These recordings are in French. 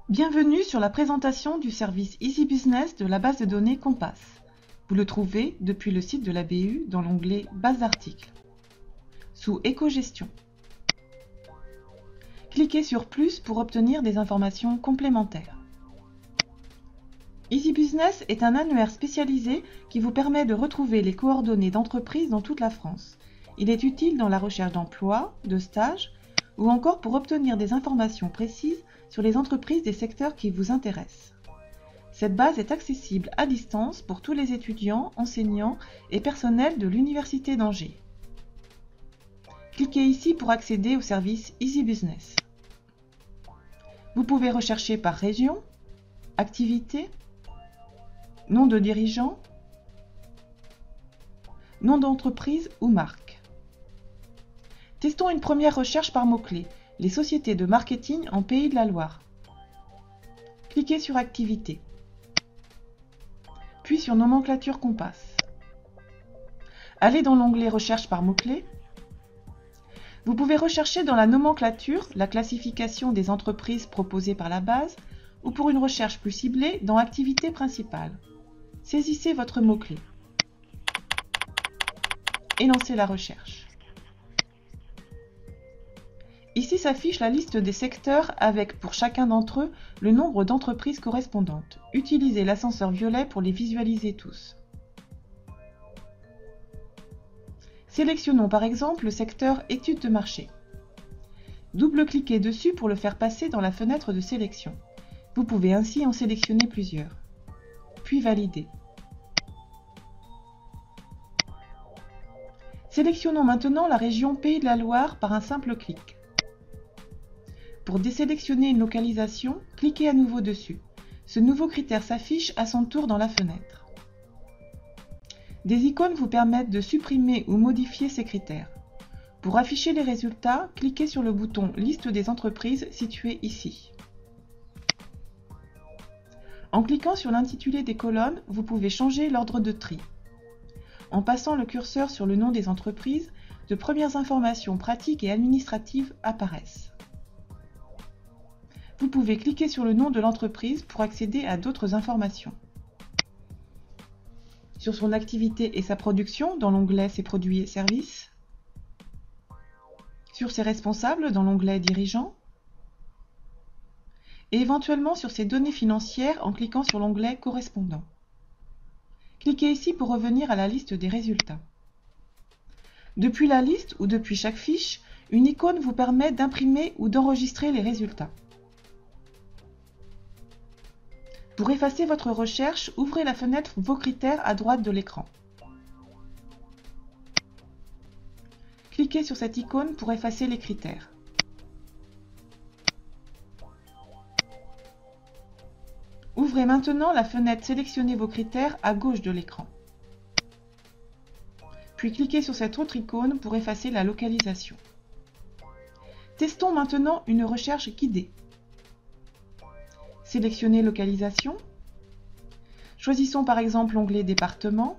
Bienvenue sur la présentation du service Easy Business de la base de données Compass. Vous le trouvez depuis le site de la BU dans l'onglet Base d'articles. Sous Éco-gestion. Cliquez sur Plus pour obtenir des informations complémentaires. Easy Business est un annuaire spécialisé qui vous permet de retrouver les coordonnées d'entreprises dans toute la France. Il est utile dans la recherche d'emploi, de stages ou encore pour obtenir des informations précises sur les entreprises des secteurs qui vous intéressent. Cette base est accessible à distance pour tous les étudiants, enseignants et personnels de l'Université d'Angers. Cliquez ici pour accéder au service Easy Business. Vous pouvez rechercher par région, activité, nom de dirigeant, nom d'entreprise ou marque. Testons une première recherche par mots-clés, les sociétés de marketing en Pays de la Loire. Cliquez sur Activité, puis sur Nomenclature Compass. Allez dans l'onglet Recherche par mots-clés. Vous pouvez rechercher dans la nomenclature la classification des entreprises proposées par la base ou pour une recherche plus ciblée dans Activité principale. Saisissez votre mot-clé et lancez la recherche. Ici s'affiche la liste des secteurs avec, pour chacun d'entre eux, le nombre d'entreprises correspondantes. Utilisez l'ascenseur violet pour les visualiser tous. Sélectionnons par exemple le secteur Études de marché. Double-cliquez dessus pour le faire passer dans la fenêtre de sélection. Vous pouvez ainsi en sélectionner plusieurs. Puis valider. Sélectionnons maintenant la région Pays de la Loire par un simple clic. Pour désélectionner une localisation, cliquez à nouveau dessus. Ce nouveau critère s'affiche à son tour dans la fenêtre. Des icônes vous permettent de supprimer ou modifier ces critères. Pour afficher les résultats, cliquez sur le bouton Liste des entreprises situé ici. En cliquant sur l'intitulé des colonnes, vous pouvez changer l'ordre de tri. En passant le curseur sur le nom des entreprises, de premières informations pratiques et administratives apparaissent. Vous pouvez cliquer sur le nom de l'entreprise pour accéder à d'autres informations. Sur son activité et sa production dans l'onglet Ses produits et services. Sur ses responsables dans l'onglet Dirigeants. Et éventuellement sur ses données financières en cliquant sur l'onglet Correspondant. Cliquez ici pour revenir à la liste des résultats. Depuis la liste ou depuis chaque fiche, une icône vous permet d'imprimer ou d'enregistrer les résultats. Pour effacer votre recherche, ouvrez la fenêtre Vos critères à droite de l'écran. Cliquez sur cette icône pour effacer les critères. Ouvrez maintenant la fenêtre Sélectionnez vos critères à gauche de l'écran. Puis cliquez sur cette autre icône pour effacer la localisation. Testons maintenant une recherche guidée. Sélectionnez Localisation. Choisissons par exemple l'onglet Département,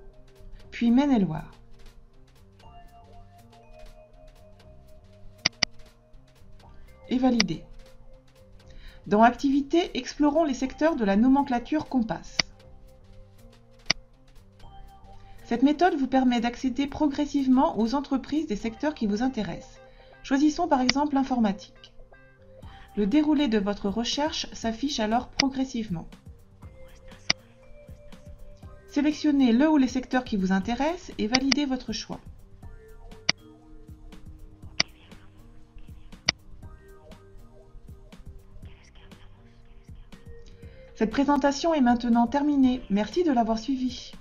puis Maine-et-Loire. Et validez. Dans Activité, explorons les secteurs de la nomenclature Compass. Cette méthode vous permet d'accéder progressivement aux entreprises des secteurs qui vous intéressent. Choisissons par exemple l'informatique. Le déroulé de votre recherche s'affiche alors progressivement. Sélectionnez le ou les secteurs qui vous intéressent et validez votre choix. Cette présentation est maintenant terminée. Merci de l'avoir suivie.